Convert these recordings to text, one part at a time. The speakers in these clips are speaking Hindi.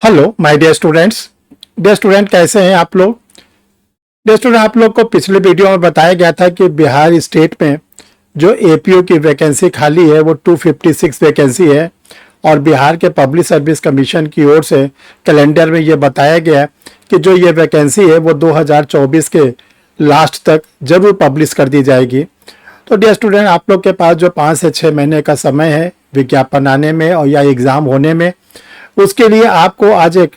हेलो माय डियर स्टूडेंट कैसे हैं आप लोग। डियर स्टूडेंट, आप लोग को पिछले वीडियो में बताया गया था कि बिहार स्टेट में जो एपीओ की वैकेंसी खाली है वो 256 वैकेंसी है और बिहार के पब्लिक सर्विस कमीशन की ओर से कैलेंडर में ये बताया गया कि जो ये वैकेंसी है वो 2024 के लास्ट तक जरूर पब्लिश कर दी जाएगी। तो डियर स्टूडेंट, आप लोग के पास जो 5 से 6 महीने का समय है विज्ञापन आने में और या एग्ज़ाम होने में, उसके लिए आपको आज एक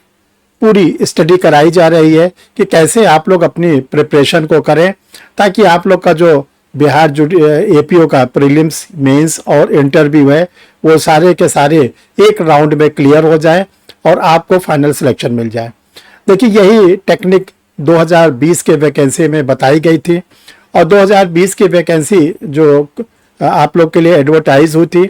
पूरी स्टडी कराई जा रही है कि कैसे आप लोग अपनी प्रिपरेशन को करें ताकि आप लोग का जो बिहार एपीओ का प्रीलिम्स, मेंस और इंटरव्यू है वो सारे के सारे एक राउंड में क्लियर हो जाए और आपको फाइनल सिलेक्शन मिल जाए। देखिए, यही टेक्निक 2020 के वैकेंसी में बताई गई थी और 2020 की वैकेंसी जो आप लोग के लिए एडवर्टाइज हुई थी,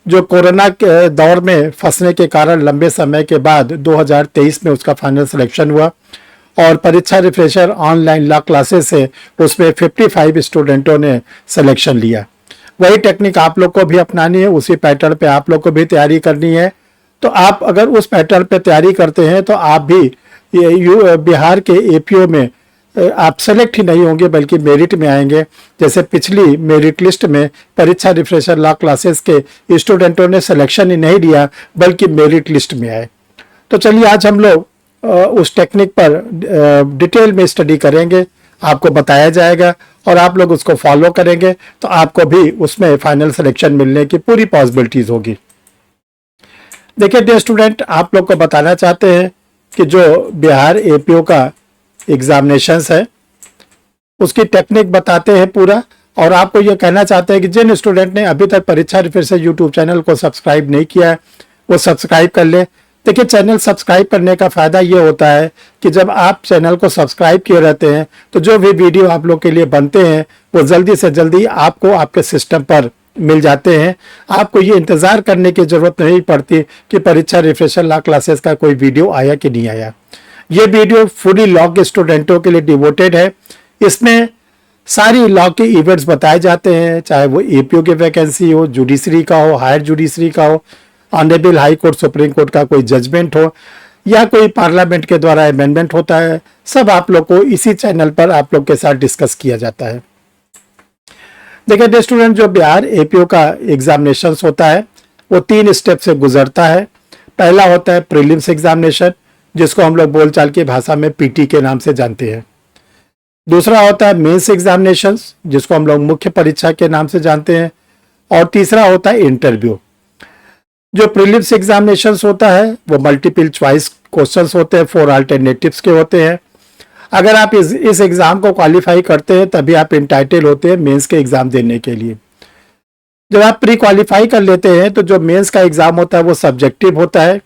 जो कोरोना के दौर में फंसने के कारण लंबे समय के बाद 2023 में उसका फाइनल सिलेक्शन हुआ और परीक्षा रिफ्रेशर ऑनलाइन लॉ क्लासेस से उसमें 55 स्टूडेंटों ने सिलेक्शन लिया। वही टेक्निक आप लोग को भी अपनानी है, उसी पैटर्न पे आप लोग को भी तैयारी करनी है। तो आप अगर उस पैटर्न पे तैयारी करते हैं तो आप भी बिहार के एपीओ में आप सेलेक्ट ही नहीं होंगे बल्कि मेरिट में आएंगे। जैसे पिछली मेरिट लिस्ट में परीक्षा रिफ्रेशर लॉ क्लासेस के स्टूडेंटों ने सिलेक्शन ही नहीं लिया बल्कि मेरिट लिस्ट में आए। तो चलिए आज हम लोग उस टेक्निक पर डिटेल में स्टडी करेंगे, आपको बताया जाएगा और आप लोग उसको फॉलो करेंगे तो आपको भी उसमें फाइनल सिलेक्शन मिलने की पूरी पॉसिबिलिटीज होगी। देखिए डियर स्टूडेंट, आप लोग को बताना चाहते हैं कि जो बिहार एपीओ का एग्जामिनेशंस है उसकी टेक्निक बताते हैं पूरा, और आपको ये कहना चाहते हैं कि जिन स्टूडेंट ने अभी तक परीक्षा रिफ्रेशर यूट्यूब चैनल को सब्सक्राइब नहीं किया है वो सब्सक्राइब कर ले। देखिए, चैनल सब्सक्राइब करने का फ़ायदा ये होता है कि जब आप चैनल को सब्सक्राइब किए रहते हैं तो जो भी वीडियो आप लोग के लिए बनते हैं वो जल्दी से जल्दी आपको आपके सिस्टम पर मिल जाते हैं। आपको ये इंतज़ार करने की ज़रूरत नहीं पड़ती कि परीक्षा रिफ्रेशर लॉ क्लासेस का कोई वीडियो आया कि नहीं आया। ये वीडियो फुली लॉ के स्टूडेंटों के लिए डिवोटेड है। इसमें सारी लॉ के इवेंट्स बताए जाते हैं, चाहे वो एपीओ की वैकेंसी हो, जुडिशरी का हो, हायर जुडिशरी का हो, honourable high court supreme court का कोई जजमेंट हो या कोई पार्लियामेंट के द्वारा अमेंडमेंट होता है, सब आप लोग को इसी चैनल पर आप लोग के साथ डिस्कस किया जाता है। देखिए डियर स्टूडेंट, जो बिहार एपीओ का एग्जामिनेशन होता है वो 3 स्टेप से गुजरता है। पहला होता है प्रीलिम्स एग्जामिनेशन, जिसको हम लोग बोलचाल की भाषा में पीटी के नाम से जानते हैं। दूसरा होता है मेंस एग्जामिनेशंस, जिसको हम लोग मुख्य परीक्षा के नाम से जानते हैं। और तीसरा होता है इंटरव्यू। जो प्रीलिम्स एग्जामिनेशंस होता है वो मल्टीपल चॉइस क्वेश्चंस होते हैं, 4 अल्टरनेटिव्स के होते हैं। अगर आप इस एग्जाम को क्वालिफाई करते हैं तभी आप इंटाइटल होते हैं मेंस के एग्जाम देने के लिए। जब आप प्री क्वालिफाई कर लेते हैं तो जो मेंस का एग्जाम होता है वो सब्जेक्टिव होता है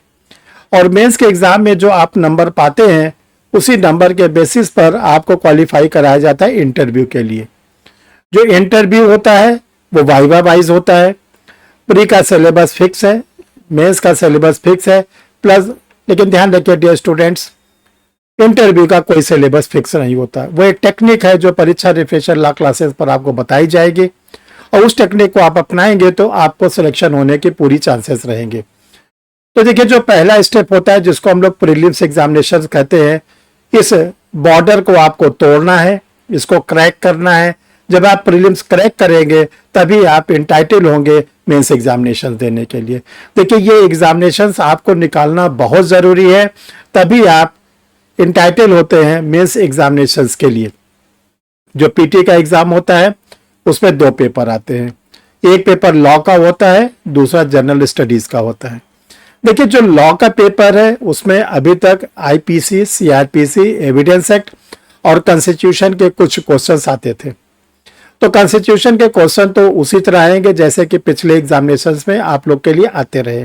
और मेंस के एग्जाम में जो आप नंबर पाते हैं उसी नंबर के बेसिस पर आपको क्वालिफाई कराया जाता है इंटरव्यू के लिए। जो इंटरव्यू होता है वो वाइवा वाइज होता है। प्री का सिलेबस फिक्स है, मेंस का सिलेबस फिक्स है प्लस, लेकिन ध्यान रखिए डियर स्टूडेंट्स, इंटरव्यू का कोई सिलेबस फिक्स नहीं होता। वो एक टेक्निक है जो परीक्षा रिफ्रेशर लॉ क्लासेस पर आपको बताई जाएगी और उस टेक्निक को आप अपनाएंगे तो आपको सिलेक्शन होने के पूरी चांसेस रहेंगे। तो देखिए, जो पहला स्टेप होता है जिसको हम लोग प्रीलिम्स एग्जामिनेशन कहते हैं, इस बॉर्डर को आपको तोड़ना है, इसको क्रैक करना है। जब आप प्रीलिम्स क्रैक करेंगे तभी आप इंटाइटल होंगे मेंस एग्जामिनेशन देने के लिए। देखिए, ये एग्जामिनेशंस आपको निकालना बहुत ज़रूरी है, तभी आप इंटाइटल होते हैं मेंस एग्जामिनेशंस के लिए। जो पीटी का एग्जाम होता है उसमें 2 पेपर आते हैं, एक पेपर लॉ का होता है, दूसरा जनरल स्टडीज का होता है। देखिए, जो लॉ का पेपर है उसमें अभी तक आईपीसी, सीआरपीसी, एविडेंस एक्ट और कॉन्स्टिट्यूशन के कुछ क्वेश्चंस आते थे। तो कॉन्स्टिट्यूशन के क्वेश्चन तो उसी तरह आएंगे जैसे कि पिछले एग्जामिनेशंस में आप लोग के लिए आते रहे,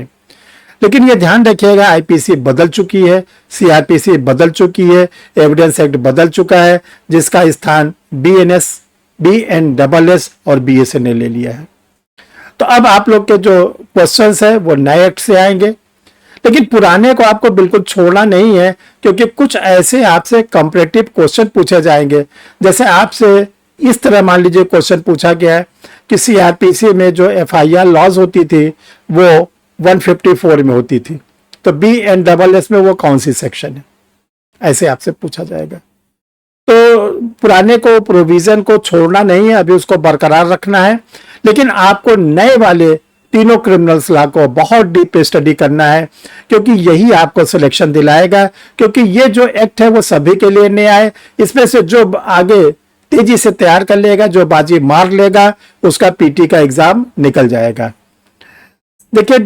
लेकिन ये ध्यान रखिएगा आईपीसी बदल चुकी है, सीआरपीसी बदल चुकी है, एविडेंस एक्ट बदल चुका है, जिसका स्थान बीएनएस और बीएसए ने ले लिया है। तो अब आप लोग के जो क्वेश्चंस है वो नए एक्ट से आएंगे, लेकिन पुराने को आपको बिल्कुल छोड़ना नहीं है क्योंकि कुछ ऐसे आपसे कंपैरेटिव क्वेश्चन पूछे जाएंगे। जैसे आपसे इस तरह मान लीजिए क्वेश्चन पूछा गया है कि सीआरपीसी में जो एफआईआर लॉज होती थी वो 154 में होती थी, तो BNSS में वो कौन सी सेक्शन है, ऐसे आपसे पूछा जाएगा। तो पुराने को प्रोविजन को छोड़ना नहीं है, अभी उसको बरकरार रखना है, लेकिन आपको नए वाले तीनों क्रिमिनल्स लॉ को बहुत डीप स्टडी करना है, क्योंकि यही आपको सिलेक्शन दिलाएगा। क्योंकि ये जो एक्ट है वो सभी के लिए नया है, इसमें से जो आगे तेजी से तैयार कर लेगा, जो बाजी मार लेगा, उसका पीटी का एग्जाम निकल जाएगा। देखिए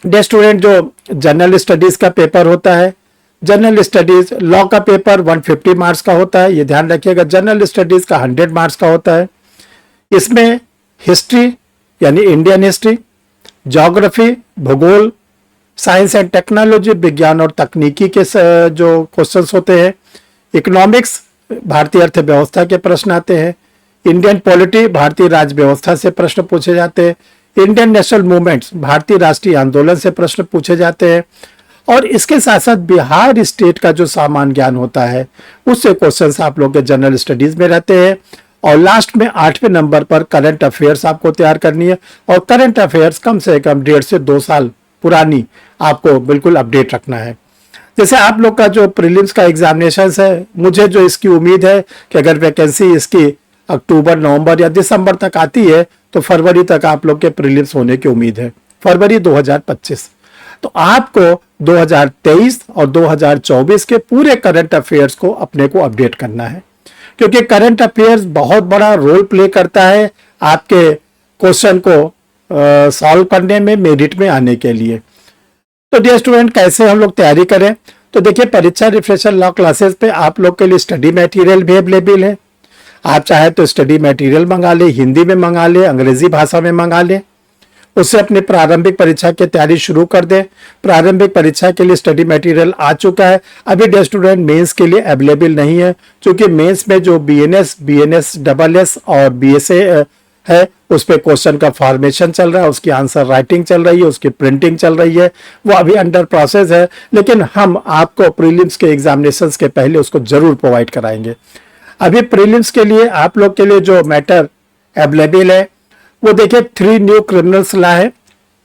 डे स्टूडेंट, जो जनरल स्टडीज का पेपर होता है, जनरल स्टडीज लॉ का पेपर 150 मार्क्स का होता है, ये ध्यान रखिएगा। जनरल स्टडीज का 100 मार्क्स का होता है। इसमें हिस्ट्री यानी इंडियन हिस्ट्री, ज्योग्राफी भूगोल, साइंस एंड टेक्नोलॉजी विज्ञान और तकनीकी के जो क्वेश्चंस होते हैं, इकोनॉमिक्स भारतीय अर्थव्यवस्था के प्रश्न आते हैं, इंडियन पॉलिटी भारतीय राज्य व्यवस्था से प्रश्न पूछे जाते हैं, इंडियन नेशनल मूवमेंट्स भारतीय राष्ट्रीय आंदोलन से प्रश्न पूछे जाते हैं, और इसके साथ साथ बिहार स्टेट का जो सामान्य ज्ञान होता है उससे क्वेश्चंस आप लोग के जनरल स्टडीज में रहते हैं। और लास्ट में 8वें नंबर पर करंट अफेयर्स आपको तैयार करनी है, और करंट अफेयर्स कम से कम 1.5 से 2 साल पुरानी आपको बिल्कुल अपडेट रखना है। जैसे आप लोग का जो प्रीलिम्स का एग्जामिनेशन है, मुझे जो इसकी उम्मीद है कि अगर वैकेंसी इसकी अक्टूबर नवंबर या दिसंबर तक आती है तो फरवरी तक आप लोग के प्रीलिम्स होने की उम्मीद है, फरवरी 2025। तो आपको 2023 और 2024 के पूरे करंट अफेयर्स को अपने को अपडेट करना है, क्योंकि करंट अफेयर्स बहुत बड़ा रोल प्ले करता है आपके क्वेश्चन को सॉल्व करने में, मेरिट में आने के लिए। तो डियर स्टूडेंट, कैसे हम लोग तैयारी करें? तो देखिए, परीक्षा रिफ्रेशर लॉ क्लासेस पे आप लोग के लिए स्टडी मटेरियल भी अवेलेबल है। आप चाहे तो स्टडी मटेरियल मंगा ले, हिंदी में मंगा ले, अंग्रेजी भाषा में मंगा ले, उससे अपनी प्रारंभिक परीक्षा की तैयारी शुरू कर दें। प्रारंभिक परीक्षा के लिए स्टडी मटेरियल आ चुका है, अभी डियर स्टूडेंट मेंस के लिए अवेलेबल नहीं है, क्योंकि मेंस में जो BNS, BNSSS और BSA है उस पर क्वेश्चन का फॉर्मेशन चल रहा है, उसकी आंसर राइटिंग चल रही है, उसकी प्रिंटिंग चल रही है, वो अभी अंडर प्रोसेस है। लेकिन हम आपको प्रीलिम्स के एग्जामिनेशन के पहले उसको जरूर प्रोवाइड कराएंगे। अभी प्रीलिम्स के लिए आप लोग के लिए जो मैटर अवेलेबल है वो देखिए 3 न्यू क्रिमिनल्स लॉ है,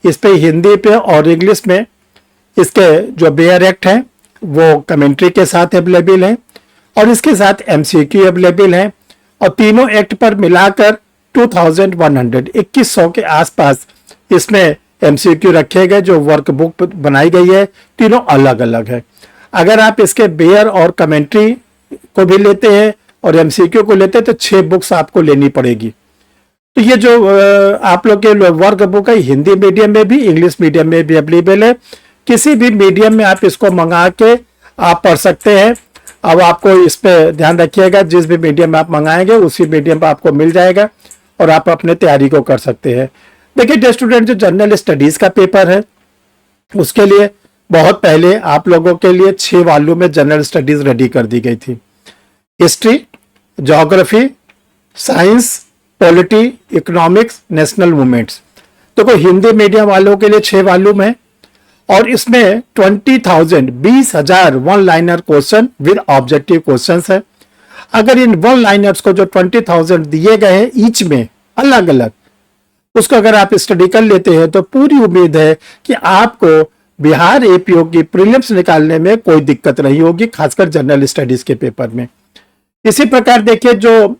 इस पे हिंदी पे और इंग्लिश में इसके जो बेयर एक्ट है वो कमेंट्री के साथ अवेलेबल है, और इसके साथ MCQ अवेलेबल है, और तीनों एक्ट पर मिलाकर 2100 के आसपास इसमें MCQ रखे गए, जो वर्कबुक बनाई गई है, तीनों अलग अलग है। अगर आप इसके बेयर और कमेंट्री को भी लेते हैं और MCQ को लेते हैं तो 6 बुक्स आपको लेनी पड़ेगी। तो ये जो आप लोग के वर्क बुक है, हिंदी मीडियम में भी इंग्लिश मीडियम में भी अवेलेबल है, किसी भी मीडियम में आप इसको मंगा के आप पढ़ सकते हैं। अब आपको इस पे ध्यान रखिएगा, जिस भी मीडियम में आप मंगाएंगे उसी मीडियम पर आपको मिल जाएगा और आप अपने तैयारी को कर सकते हैं। देखिए डियर स्टूडेंट, जो जनरल स्टडीज का पेपर है उसके लिए बहुत पहले आप लोगों के लिए 6 वॉल्यूम में जनरल स्टडीज रेडी कर दी गई थी। History, geography, science, polity, economics, national movements. देखो हिंदी मीडियम वालों के लिए 6 वॉल्यूम है, और इसमें 20,000 one liner question with objective questions है। अगर इन वन लाइनर्स को जो 20,000 दिए गए हैं ईच में अलग अलग, उसको अगर आप स्टडी कर लेते हैं तो पूरी उम्मीद है कि आपको बिहार APO की प्रीलिम्स निकालने में कोई दिक्कत नहीं होगी, खासकर जनरल स्टडीज के पेपर में। इसी प्रकार देखिए, जो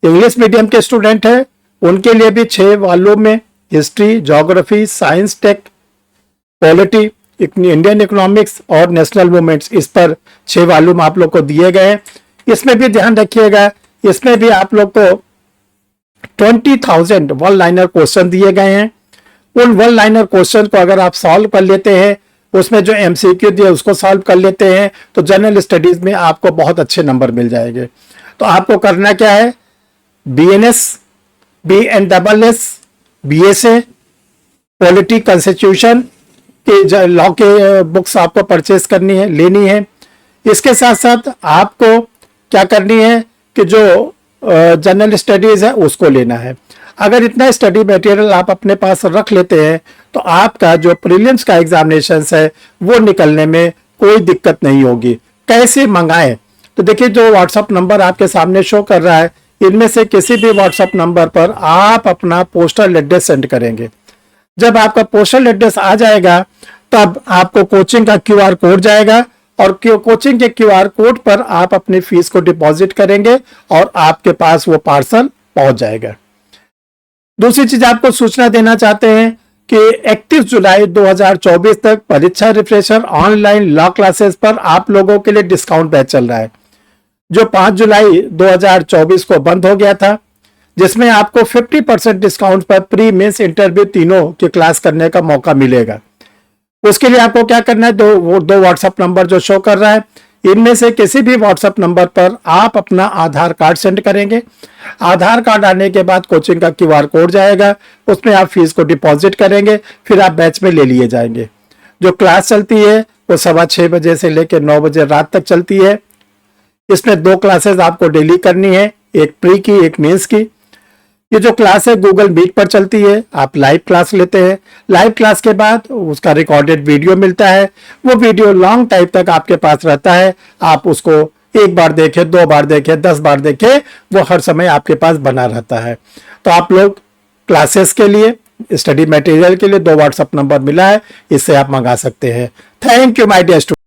इंग्लिश मीडियम के स्टूडेंट हैं उनके लिए भी 6 वॉल्यूम में history, geography, science tech, polity, Indian economics और नेशनल मूवमेंट्स, इस पर 6 वॉल्यूम आप लोग को दिए गए हैं। इसमें भी ध्यान रखिएगा, इसमें भी आप लोग को 20,000 वन लाइनर क्वेश्चन दिए गए हैं। उन वन लाइनर क्वेश्चन को अगर आप सॉल्व कर लेते हैं, उसमें जो MCQ दिए उसको सॉल्व कर लेते हैं, तो जनरल स्टडीज में आपको बहुत अच्छे नंबर मिल जाएंगे। तो आपको करना क्या है, BNS, BNSS, BSA, polity, constitution के लॉ के बुक्स आपको परचेज करनी है, लेनी है। इसके साथ साथ आपको क्या करनी है कि जो जनरल स्टडीज है उसको लेना है। अगर इतना स्टडी मटेरियल आप अपने पास रख लेते हैं तो आपका जो प्रीलिम्स का एग्जामिनेशन है वो निकलने में कोई दिक्कत नहीं होगी। कैसे मंगाएं? तो देखिए, जो व्हाट्सएप नंबर आपके सामने शो कर रहा है, इनमें से किसी भी व्हाट्सएप नंबर पर आप अपना पोस्टल एड्रेस सेंड करेंगे। जब आपका पोस्टल एड्रेस आ जाएगा तब आपको कोचिंग का QR कोड जाएगा और कोचिंग के QR कोड पर आप अपनी फीस को डिपॉजिट करेंगे और आपके पास वो पार्सल पहुंच जाएगा। दूसरी चीज आपको सूचना देना चाहते हैं कि 31 जुलाई 2024 तक परीक्षा रिफ्रेशर ऑनलाइन लॉ क्लासेस पर आप लोगों के लिए डिस्काउंट बैच चल रहा है, जो 5 जुलाई 2024 को बंद हो गया था, जिसमें आपको 50% डिस्काउंट पर प्री मेंस इंटरव्यू तीनों की क्लास करने का मौका मिलेगा। उसके लिए आपको क्या करना है, दो व्हाट्सएप नंबर जो शो कर रहा है, इनमें से किसी भी व्हाट्सएप नंबर पर आप अपना आधार कार्ड सेंड करेंगे। आधार कार्ड आने के बाद कोचिंग का QR कोड जाएगा, उसमें आप फीस को डिपॉजिट करेंगे, फिर आप बैच में ले लिए जाएंगे। जो क्लास चलती है वो 6:15 बजे से लेकर 9 बजे रात तक चलती है। इसमें 2 क्लासेस आपको डेली करनी है, एक प्री की एक मेंस की। ये जो क्लास है गूगल मीट पर चलती है, आप लाइव क्लास लेते हैं। लाइव क्लास के बाद उसका रिकॉर्डेड वीडियो मिलता है, वो वीडियो लॉन्ग टाइम तक आपके पास रहता है। आप उसको 1 बार देखें, 2 बार देखें, 10 बार देखें, वो हर समय आपके पास बना रहता है। तो आप लोग क्लासेस के लिए, स्टडी मटेरियल के लिए 2 व्हाट्सएप नंबर मिला है, इससे आप मंगा सकते हैं। Thank you my dear student.